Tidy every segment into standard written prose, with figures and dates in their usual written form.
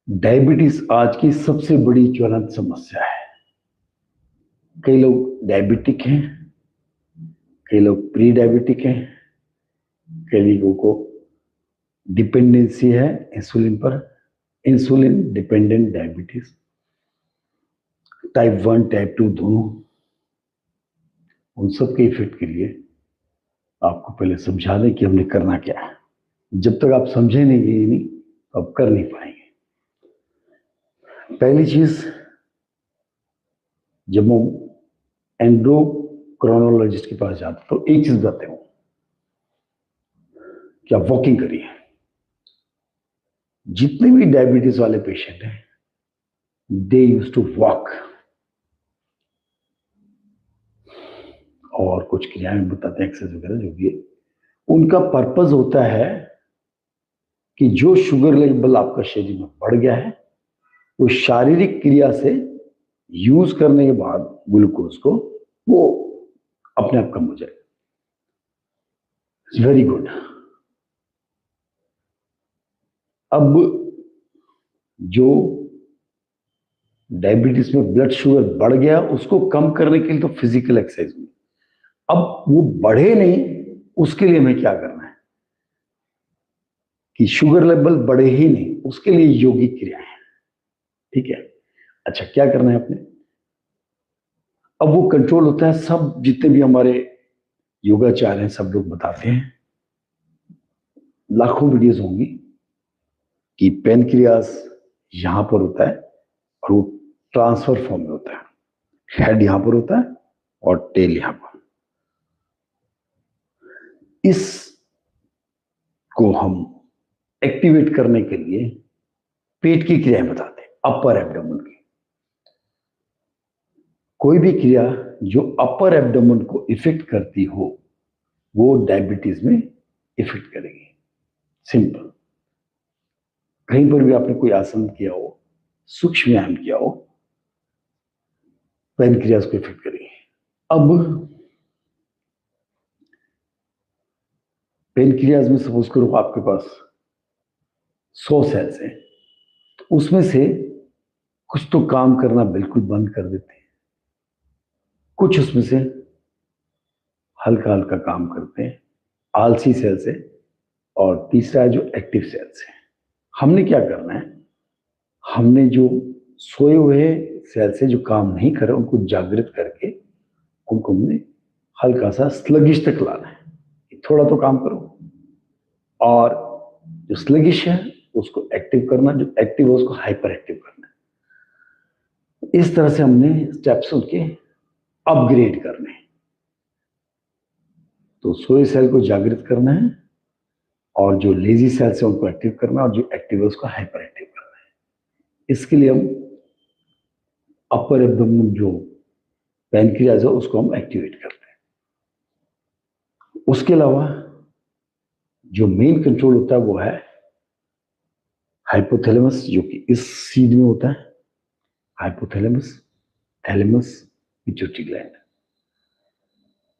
Diabetes आज की सबसे बड़ी ज्वलंत समस्या है। कई लोग डायबिटिक हैं, कई लोग प्री डायबिटिक हैं, कई लोगों को डिपेंडेंसी है इंसुलिन पर, insulin dependent diabetes, type 1 type 2 दोनों। उन सब के इफेक्ट के लिए आपको पहले समझा दें कि हमने करना क्या है। जब तक आप समझेंगे ही नहीं तो आप कर नहीं पाएंगे। पहली चीज, जब हम एंड्रोक्रोनोलॉजिस्ट के पास जाते तो एक चीज बताते हो कि आप वॉकिंग करिए। जितने भी डायबिटीज वाले पेशेंट हैं, दे यूज टू वॉक। और कुछ क्रियाएं बताते हैं, एक्सरसाइज वगैरह जो भी है। उनका पर्पज होता है कि जो शुगर लेवल आपका शरीर में बढ़ गया है वो शारीरिक क्रिया से यूज करने के बाद ग्लूकोज को वो अपने आप कम हो जाए। Very good. अब जो डायबिटीज में ब्लड शुगर बढ़ गया उसको कम करने के लिए तो फिजिकल एक्सरसाइज हुई। अब वो बढ़े नहीं, उसके लिए हमें क्या करना है कि शुगर लेवल बढ़े ही नहीं, उसके लिए योगिक क्रियाएं हैं। ठीक है। अच्छा, क्या करना है आपने? अब वो कंट्रोल होता है, सब जितने भी हमारे योगाचार्य हैं सब लोग बताते हैं, लाखों वीडियोस होंगी कि पेनक्रियास यहां पर होता है और वो ट्रांसफर फॉर्म में होता है। हेड यहां पर होता है और टेल यहां पर। इस को हम एक्टिवेट करने के लिए पेट की क्रियाएं बताते हैं, अपर एब्डोमेन की। कोई भी क्रिया जो अपर एब्डोमेन को इफेक्ट करती हो वो डायबिटीज में इफेक्ट करेगी। सिंपल। कहीं पर भी आपने कोई आसन किया हो, सूक्ष्म व्यायाम किया हो, पेनक्रियास को इफेक्ट करेगी। अब पेनक्रियास में सपोज करो आपके पास 100 सेल्स हैं, तो उसमें से कुछ तो काम करना बिल्कुल बंद कर देते हैं, कुछ उसमें से हल्का हल्का काम करते हैं, आलसी सेल्स है, और तीसरा है जो एक्टिव सेल्स है। हमने क्या करना है, हमने जो सोए हुए सेल से जो काम नहीं कर रहे उनको जागृत करके उनको हमने हल्का सा स्लगिश तक लाना है। थोड़ा तो काम करो, और जो स्लगिश है उसको एक्टिव करना, जो एक्टिव है उसको हाइपर एक्टिव करना। इस तरह से हमने स्टेप्स उनके अपग्रेड करने। तो सोए सेल को जागृत करना है, और जो लेजी सेल्स है उनको एक्टिव करना, और जो एक्टिव है उसको हाइपर एक्टिव करना है। इसके लिए हम अपर एब्डोमेन जो पैनक्रियाज है उसको हम एक्टिवेट करते हैं। उसके अलावा जो मेन कंट्रोल होता है वो है हाइपोथैलेमस, जो कि इस सीध में होता है। हाइपोथैलेमस, थैलेमस, पिट्यूटरी ग्लैंड,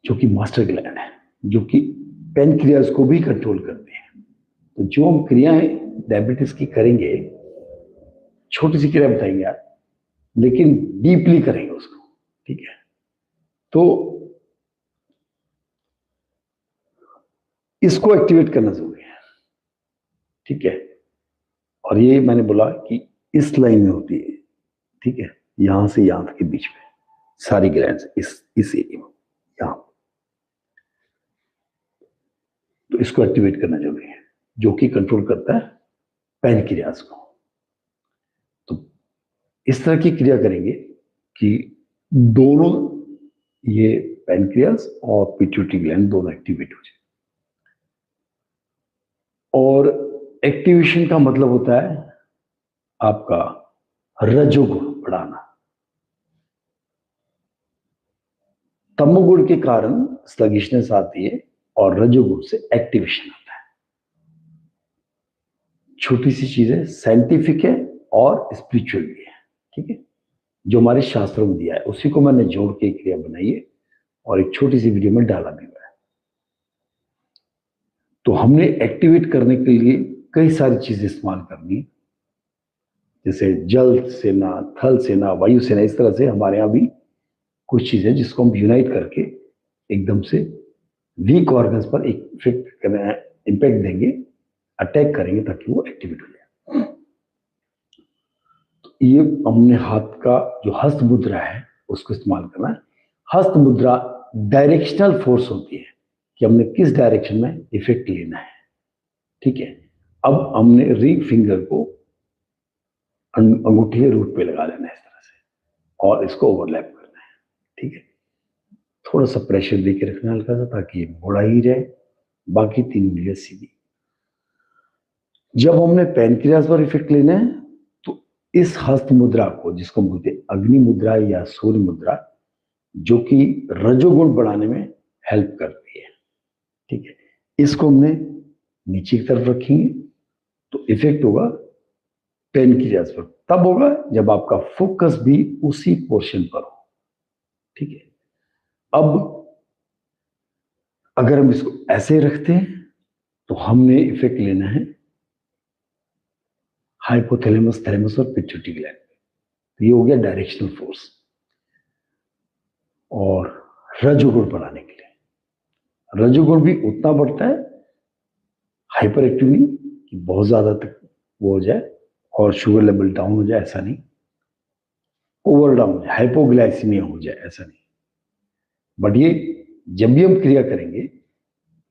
जो कि मास्टर ग्लैंड है, जो कि पैनक्रियाज को भी कंट्रोल करते हैं। तो जो हम क्रियाएं डायबिटीज की करेंगे, छोटी सी क्रिया बताएंगे यार, लेकिन डीपली करेंगे उसको। ठीक है। तो इसको एक्टिवेट करना जरूरी है। ठीक है। और ये मैंने बोला कि इस लाइन में होती है। ठीक है। यहां से यहां तक के बीच में सारी ग्लैंड्स इस एरिया में, यहां। तो इसको एक्टिवेट करना जरूरी है, जो कि कंट्रोल करता है पैनक्रियाज को। तो इस तरह की क्रिया करेंगे कि दोनों, ये पैनक्रियाज और पिट्यूटरी ग्लैंड दोनों एक्टिवेट हो जाए। और एक्टिवेशन का मतलब होता है आपका रजोगुण बढ़ाना। तमोगुण के कारण स्लगिशनेस आती है और रजोगुण से एक्टिवेशन आता है। छोटी सी चीज है, साइंटिफिक है और स्पिरिचुअल भी है। ठीक है। जो हमारे शास्त्रों में दिया है उसी को मैंने जोड़ के क्रिया बनाई है और एक छोटी सी वीडियो में डाला भी हुआ है। तो हमने एक्टिवेट करने के लिए कई सारी चीजें इस्तेमाल करनी है। जैसे जल सेना, थल सेना, वायु सेना, इस तरह से हमारे यहाँ भी कुछ चीजें जिसको हम यूनाइट करके एकदम से वीक ऑर्गन्स पर इफेक्ट इम्पैक्ट देंगे, अटैक करेंगे ताकि वो एक्टिवेट हो जाए। तो ये हमने हाथ का जो हस्त मुद्रा है उसको इस्तेमाल करना है। हस्त मुद्रा डायरेक्शनल फोर्स होती है कि हमने किस डायरेक्शन में इफेक्ट लेना है। ठीक है, अब हमने रिंग फिंगर को अंगूठी के रूट पे लगा लेना है इस तरह से, और इसको ओवरलैप करना है। ठीक है, थोड़ा सा प्रेशर दे के रखना हल्का सा, ताकि ये मुड़ा ही जाए, बाकी 3 उंगलियां सीधी। जब हमने पैनक्रियास पर इफेक्ट लेना है तो इस हस्त मुद्रा को, जिसको बोलते हैं अग्नि मुद्रा या सूर्य मुद्रा, जो कि रजोगुण बढ़ाने में हेल्प करती है। ठीक है, इसको हमने नीचे की तरफ रखेंगे तो इफेक्ट होगा पैनक्रियास पर। तब होगा जब आपका फोकस भी उसी पोर्शन पर हो। ठीक है, अब अगर हम इसको ऐसे रखते हैं तो हमने इफेक्ट लेना है हाइपोथैलेमस, थैलेमस और पिट्यूटरी ग्लैंड। तो ये हो गया डायरेक्शनल फोर्स। और रजोगुण बढ़ाने के लिए, रजोगुण भी उतना बढ़ता है, हाइपर एक्टिव नहीं कि बहुत ज्यादा तक वो हो जाए और शुगर लेवल डाउन हो जाए, ऐसा नहीं। ओवर डाउन, हाइपोग्लाइसीमिया हो जाए, ऐसा नहीं। बट ये जब भी हम क्रिया करेंगे,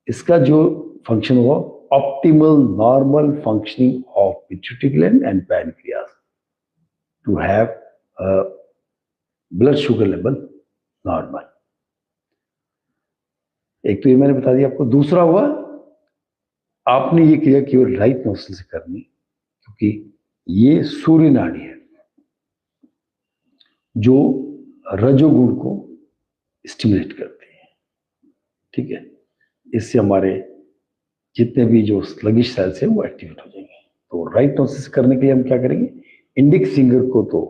इसका जो फंक्शन होगा, optimal normal functioning of pituitary gland and pancreas to have blood sugar level normal. एक तो ये मैंने बता दिया आपको। दूसरा हुआ, आपने ये क्रिया केवल राइट नोस्ट्रल से करनी, क्योंकि ये सूर्य नाड़ी है जो रजोगुण को स्टिमुलेट करती है। ठीक है, इससे हमारे जितने भी जो स्लगिश सेल्स है वो एक्टिवेट हो जाएंगे। तो राइट नोस्ट्रल से करने के लिए हम क्या करेंगे, इंडेक्स फिंगर को तो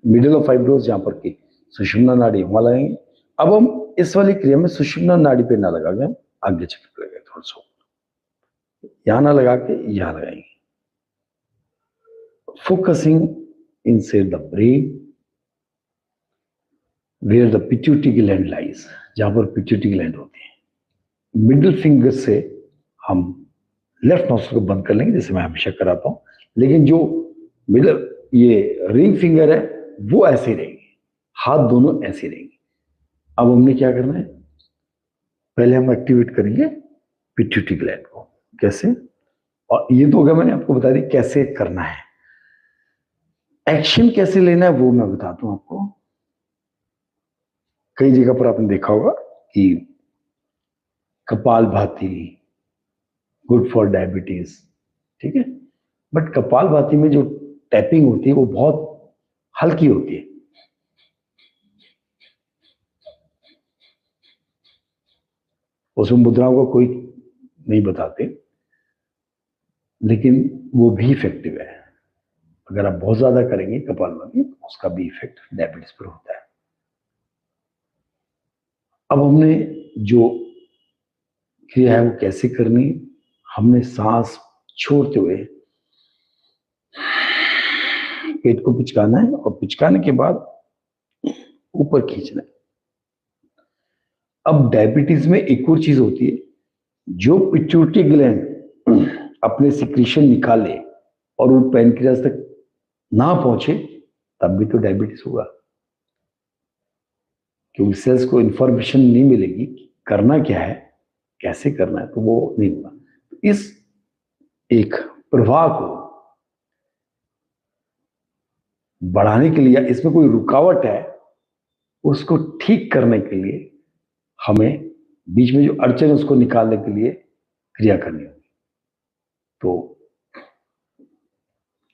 मिडिल ऑफ आईब्रोज, जहां पर की सुषुम्ना नाड़ी, वहां लगाएंगे। अब हम इस वाली क्रिया में सुषुम्ना नाड़ी पे ना लगा के हम आगे चक्र लगाएंगे, थोड़ा सा यहां ना लगा के यहां लगाएंगे, focusing inside the brain where the pituitary gland lies, जहां पर पिट्यूटरी ग्लैंड होती है। मिडिल फिंगर से हम लेफ्ट नोस्ट्रल को बंद कर लेंगे, जैसे मैं हमेशा कराता हूं, लेकिन जो मिडिल ये रिंग फिंगर है वो ऐसे रहेंगे, हाथ दोनों ऐसे रहेंगे। अब हमने क्या करना है, पहले हम एक्टिवेट करेंगे पिट्यूटरी ग्लैंड को। कैसे, और ये तो हो गया, मैंने आपको बता दी कैसे करना है। एक्शन कैसे लेना है वो मैं बताता हूं आपको। कई जगह पर आपने देखा होगा कि कपालभाति गुड फॉर डायबिटीज। ठीक है, बट कपालभाति में जो टैपिंग होती है वो बहुत हल्की होती है। उसमें मुद्राओं को कोई नहीं बताते, लेकिन वो भी इफेक्टिव है। अगर आप बहुत ज्यादा करेंगे कपालभाति, उसका भी इफेक्ट डायबिटीज पर होता है। अब हमने जो क्रिया है वो कैसे करनी, हमने सांस छोड़ते हुए पेट को पिचकाना है, और पिचकाने के बाद ऊपर खींचना है। अब डायबिटीज में एक और चीज होती है, जो पिट्यूटरी ग्लैंड अपने सिक्रीशन निकाले और वो पैनक्रियास तक ना पहुंचे, तब भी तो डायबिटीज होगा, क्योंकि सेल्स को इंफॉर्मेशन नहीं मिलेगी करना क्या है, कैसे करना है, तो वो नहीं होगा। इस एक प्रवाह को बढ़ाने के लिए, इसमें कोई रुकावट है उसको ठीक करने के लिए, हमें बीच में जो अड़चन है उसको निकालने के लिए क्रिया करनी होगी। तो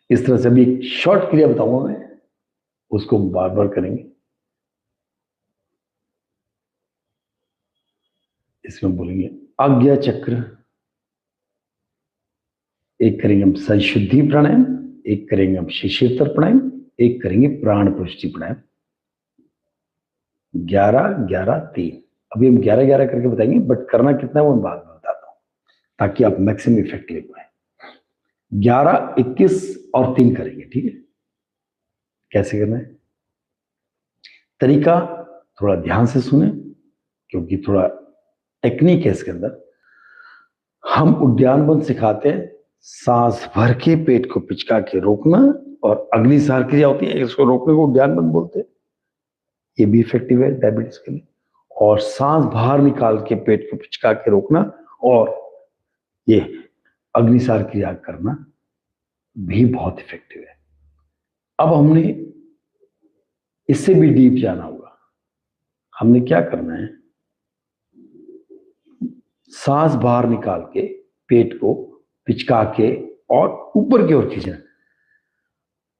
इस तरह से अभी एक शॉर्ट क्रिया बताऊंगा मैं, उसको बार बार करेंगे। इसमें बोलेंगे आज्ञा चक्र, एक करेंगे हम संशुद्धि प्राणायाम, एक करेंगे हम शिशिरतर प्राणायाम, एक करेंगे प्राण पुष्टि प्राणायाम। 11-11-3। अभी हम 11-11 करके बताएंगे, बट करना कितना है वो मैं बाद में बताता हूं, ताकि आप मैक्सिमम इफेक्ट ले पाए। 11, 21 और 3 करेंगे, ठीक है। कैसे करना है, तरीका थोड़ा ध्यान से सुने, क्योंकि थोड़ा टेक्निक है इसके अंदर। हम उद्यान बंद सिखाते हैं, सांस भर के पेट को पिचका के रोकना, और अग्निसार क्रिया होती है, इसको रोकने को उद्यान बंद बोलते हैं। ये भी इफेक्टिव है डायबिटीज के लिए। और सांस बाहर निकाल के पेट को पिचका के रोकना और ये अग्निसार क्रिया करना भी बहुत इफेक्टिव है। अब हमने इससे भी डीप जाना होगा। हमने क्या करना है, सांस बाहर निकाल के पेट को पिचका के और ऊपर की ओर खींचना।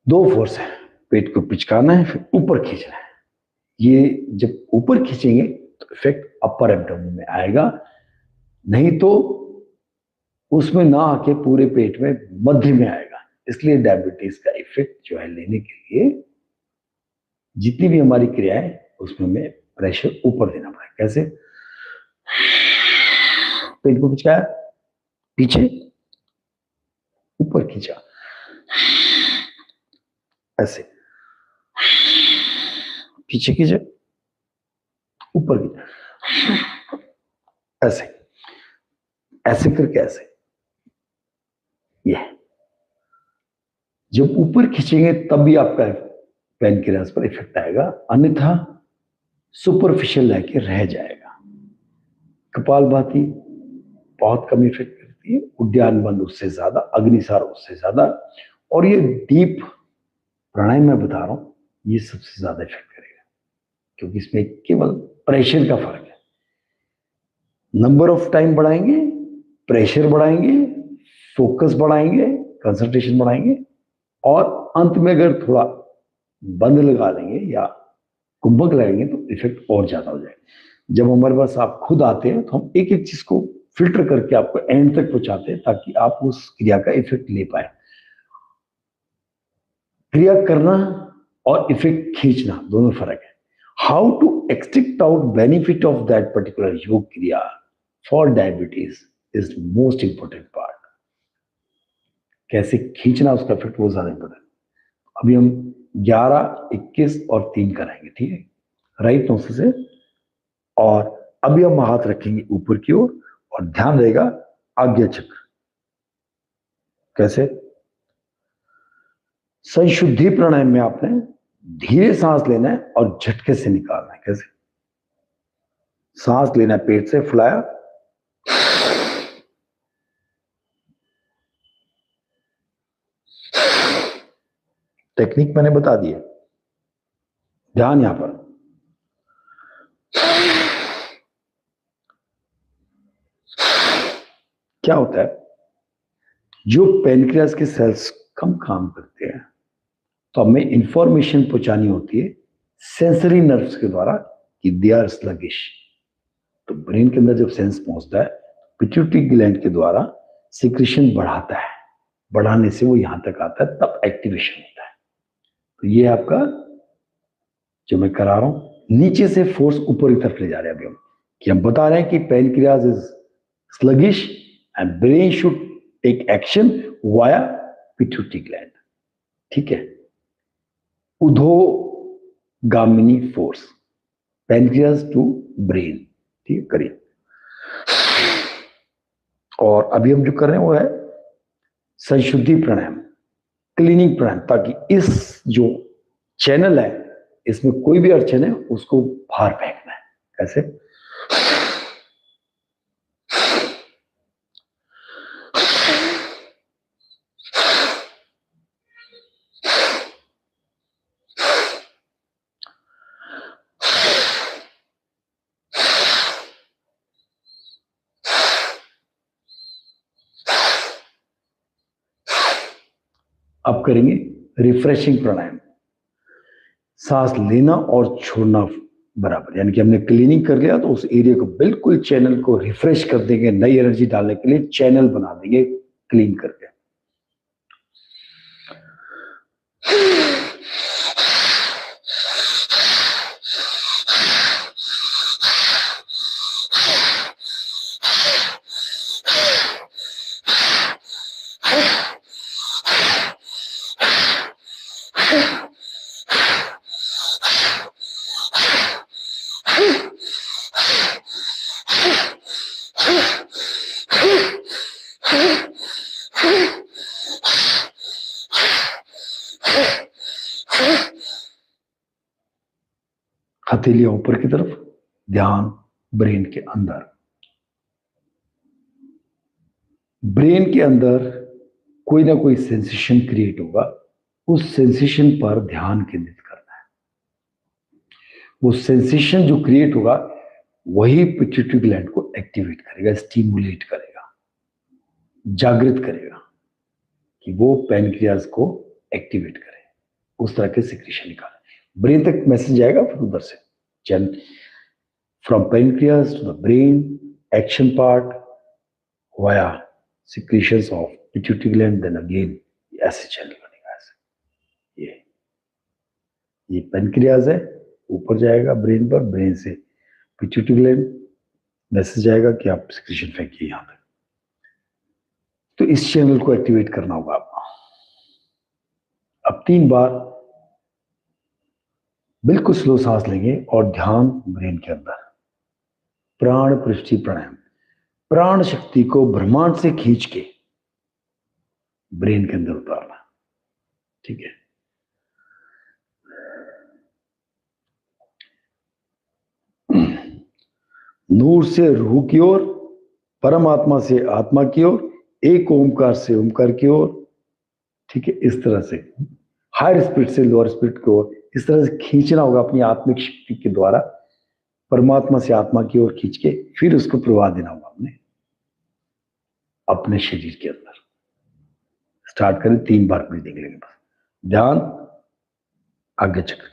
2 फोर्स है, पेट को पिचकाना है फिर ऊपर खींचना है। ये जब ऊपर खींचेंगे तो इफेक्ट अपर एब्डोमेन में आएगा, नहीं तो उसमें ना आके पूरे पेट में मध्य में आएगा। इसलिए डायबिटीज का इफेक्ट जो है लेने के लिए जितनी भी हमारी क्रियाएं उसमें हमें प्रेशर ऊपर देना पड़ेगा। कैसे, पेट को खिंचाया, पीछे ऊपर खींचा, ऐसे पीछे खींचे, ऊपर खींचा, ऐसे ऐसे करके ऐसे। ये जब ऊपर खींचेंगे तब भी आपका पैनक्रियास पर इफेक्ट आएगा, अन्यथा सुपरफिशियल लेके रह जाएगा। कपालभाति बहुत कम इफेक्ट करती है, उद्यान बंद उससे ज्यादा, अग्निसार उससे ज्यादा, और ये डीप प्राणायाम मैं बता रहा हूं ये सबसे ज्यादा इफेक्ट करेगा, क्योंकि इसमें केवल प्रेशर का फर्क है। नंबर ऑफ टाइम बढ़ाएंगे, प्रेशर बढ़ाएंगे, फोकस बढ़ाएंगे, कंसंट्रेशन बढ़ाएंगे, और अंत में अगर थोड़ा बंद लगा लेंगे या कुंभक लगाएंगे तो इफेक्ट और ज्यादा हो जाएगा। जब हमारे पास आप खुद आते हैं तो हम एक एक चीज को फिल्टर करके आपको एंड तक पहुंचाते हैं ताकि आप उस क्रिया का इफेक्ट ले पाए। क्रिया करना और इफेक्ट खींचना दोनों फर्क है। How to extract out benefit of that particular yoga kriya for diabetes is most important part. कैसे खींचना उसका इफेक्ट वो ज्यादा इंपॉर्टेंट। अभी हम 11, 21 और 3 कराएंगे, ठीक है, राइट नोज से। और अभी हम हाथ रखेंगे ऊपर की ओर और ध्यान रहेगा आज्ञा चक्र। कैसे, संशुद्धि प्राणायाम में आपने धीरे सांस लेना है और झटके से निकालना है। कैसे, सांस लेना है, पेट से फुलाया, टेक्निक मैंने बता दी है, ध्यान यहां पर। क्या होता है, जो पेनक्रियास के सेल्स कम काम करते हैं तो हमें इंफॉर्मेशन पहुंचानी होती है सेंसरी नर्व्स के द्वारा कि दे आर स्लगिश। तो ब्रेन के अंदर जब सेंस पहुंचता है पिट्यूटरी ग्लैंड के द्वारा सिक्रीशन बढ़ाता है, बढ़ाने से वो यहां तक आता है, तब एक्टिवेशन होता है। तो ये आपका जो मैं करा रहा हूं, नीचे से फोर्स ऊपर की तरफ ले जा रहे हैं। अभी हम कि हम बता रहे हैं कि pancreas is sluggish and brain should take action via pituitary gland, ठीक है। उधोगामिनी फोर्स, पेनक्रियाज टू ब्रेन, ठीक है, करिए। और अभी हम जो कर रहे हैं वो है संशुद्धि प्राणायाम, क्लीनिंग प्राणायाम, ताकि इस जो चैनल है इसमें कोई भी अड़चन है उसको बाहर फेंकना है। कैसे, अब करेंगे रिफ्रेशिंग प्राणायाम। सांस लेना और छोड़ना बराबर, यानी कि हमने क्लीनिंग कर लिया तो उस एरिया को बिल्कुल चैनल को रिफ्रेश कर देंगे, नई एनर्जी डालने के लिए चैनल बना देंगे क्लीन करके। हथेलियां ऊपर की तरफ, ध्यान ब्रेन के अंदर। ब्रेन के अंदर कोई ना कोई सेंसेशन क्रिएट होगा, उस सेंसेशन पर ध्यान केंद्रित करना है। वो सेंसेशन जो क्रिएट होगा वही पिट्यूटरी ग्लैंड को एक्टिवेट करेगा, स्टिमुलेट करेगा, जागृत करेगा कि वो पैनक्रियाज को एक्टिवेट करे, उस तरह के सिक्रीशन निकाले। ब्रेन तक मैसेज आएगा, फिर उधर से chain from pancreas to the brain, action part via secretions of pituitary gland, then again ऐसे चैनल बनेगा। ऐसे ये पैनक्रियाज है, ऊपर जाएगा ब्रेन पर, ब्रेन से पिट्यूटरी ग्लैंड, मैसेज आएगा कि आप सिक्रीशन फेंकिए यहां तक। तो इस चैनल को एक्टिवेट करना होगा आपको। अब 3 बार बिल्कुल स्लो सांस लेंगे और ध्यान ब्रेन के अंदर। प्राण पृष्ठि प्राणायाम, प्राण शक्ति को ब्रह्मांड से खींच के ब्रेन के अंदर उतारना। ठीक है, नूर से रूह की ओर, परमात्मा से आत्मा की ओर, एक ओमकार से ओमकार की ओर। ठीक है, इस तरह से हायर स्पिरिट से लोअर स्पिरिट की ओर इस तरह से खींचना होगा अपनी आत्मिक शक्ति के द्वारा, परमात्मा से आत्मा की ओर खींच के फिर उसको प्रवाह देना होगा हमने अपने शरीर के अंदर। स्टार्ट करें, 3 बार ब्रीदिंग लेंगे बस। ध्यान आगे चक्र,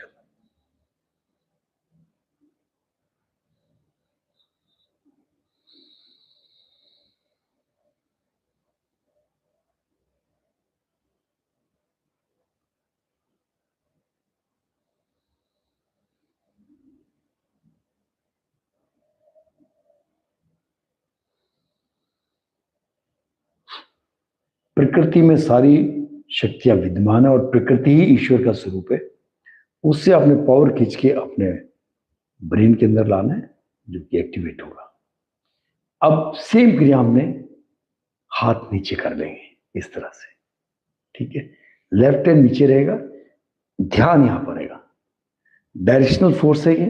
प्रकृति में सारी शक्तियां विद्यमान है और प्रकृति ही ईश्वर का स्वरूप है। उससे अपने पावर खींच के अपने ब्रेन के अंदर लाना है, जो कि एक्टिवेट होगा। अब सेम क्रिया हमने हाथ नीचे कर लेंगे इस तरह से। ठीक है, लेफ्ट हैंड नीचे रहेगा, ध्यान यहां पर रहेगा, डायरेक्शनल फोर्स है ये।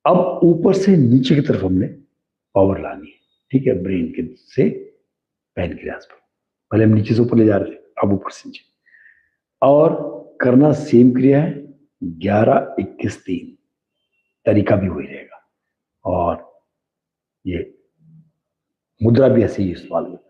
अब ऊपर से नीचे की तरफ हमने पावर लानी है। ठीक है, ब्रेन के से पैनक्रियाज पर। पहले हम नीचे से ऊपर ले जा रहे थे, अब ऊपर से नीचे। और करना सेम क्रिया है, 11 21 3, तरीका भी वही रहेगा और ये मुद्रा भी ऐसे ही इस्तेमाल होगी।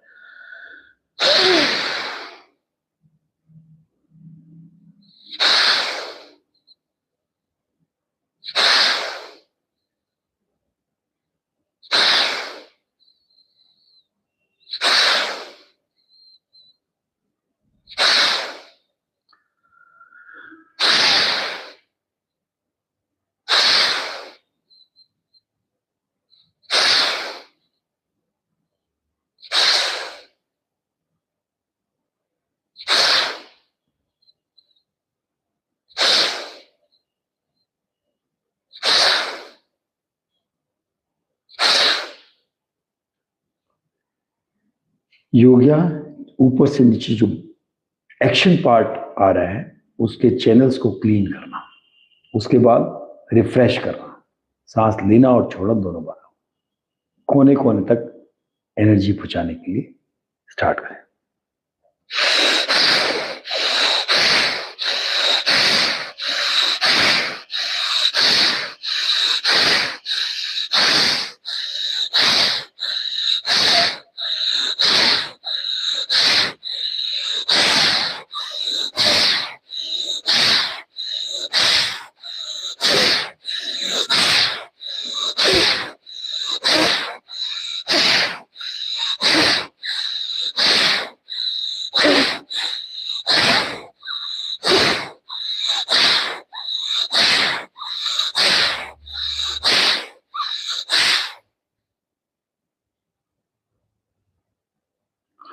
योगिया ऊपर से नीचे जो एक्शन पार्ट आ रहा है उसके चैनल्स को क्लीन करना, उसके बाद रिफ्रेश करना, सांस लेना और छोड़ना दोनों बार, कोने कोने तक एनर्जी पहुंचाने के लिए स्टार्ट करें।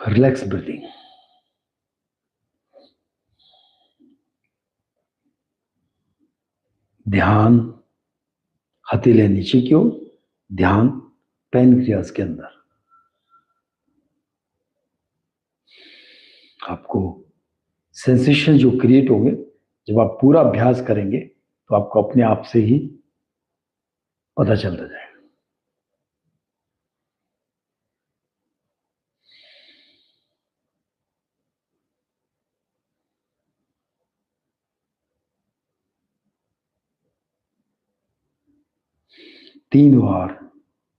रिलैक्स ब्रीथिंग, ध्यान हथेलियां नीचे की ओर, ध्यान पैनक्रियाज के अंदर। आपको सेंसेशन जो क्रिएट होंगे, जब आप पूरा अभ्यास करेंगे तो आपको अपने आप से ही पता चलता जाएगा। तीन बार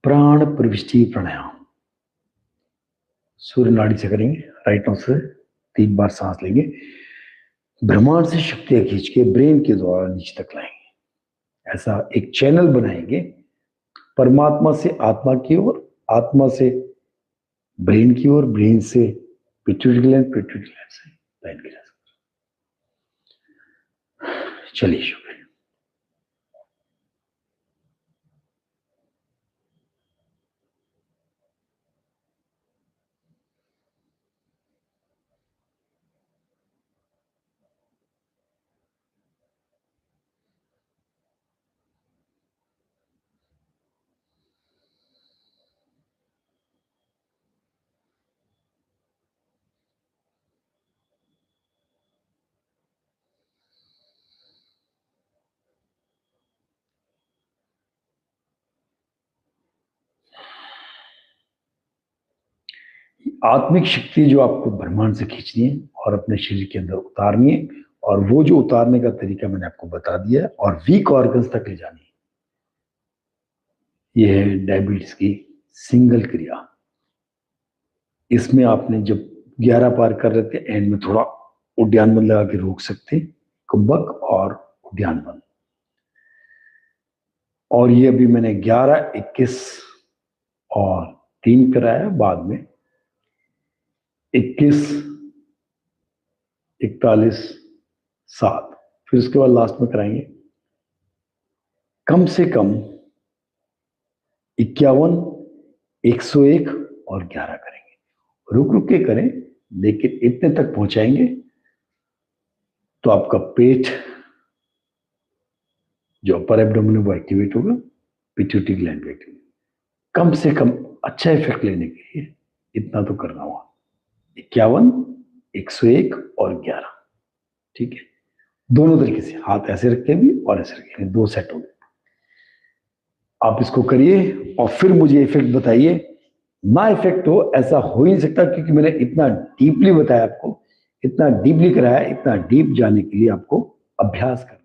प्राण प्रविष्टि प्राणायाम सूर्य नाड़ी से करेंगे। राइट नोज से 3 बार सांस लेंगे, ब्रह्मांड से शक्तियां खींच के ब्रेन के द्वारा नीचे तक लाएंगे। ऐसा एक चैनल बनाएंगे, परमात्मा से आत्मा की ओर, आत्मा से ब्रेन की ओर, ब्रेन से पिट्यूटरी ग्लैंड, पिट्यूटरी ग्लैंड से लाइन की। चलिए शुक्रिया। आत्मिक शक्ति जो आपको ब्रह्मांड से खींचनी है और अपने शरीर के अंदर उतारनी है, और वो जो उतारने का तरीका मैंने आपको बता दिया है, और वीक ऑर्गन्स तक ले जानी है। ये है डायबिटीज की सिंगल क्रिया। इसमें आपने जब 11 पार कर रहे थे, एंड में थोड़ा उद्यान बंद लगा के रोक सकते, कुंभक और उद्यान बंद। और ये अभी मैंने 11, 21 और 3 कराया, बाद में 21, 41, 7, फिर उसके बाद लास्ट में कराएंगे कम से कम 51, 101 और 11 करेंगे। रुक रुक के करें, लेकिन इतने तक पहुंचाएंगे तो आपका पेट जो अपर एब्डोमेन वो एक्टिवेट होगा, पिट्यूटरी ग्लैंड भी एक्टिवेट। कम से कम अच्छा इफेक्ट लेने के लिए इतना तो करना होगा, 51, 101 और 11। ठीक है, दोनों तरीके से, हाथ ऐसे रख के भी और ऐसे रख के, 2 सेट हो गए। आप इसको करिए और फिर मुझे इफेक्ट बताइए। ना इफेक्ट हो ऐसा हो ही नहीं सकता, क्योंकि मैंने इतना डीपली बताया आपको, इतना डीपली कराया। इतना डीप जाने के लिए आपको अभ्यास करना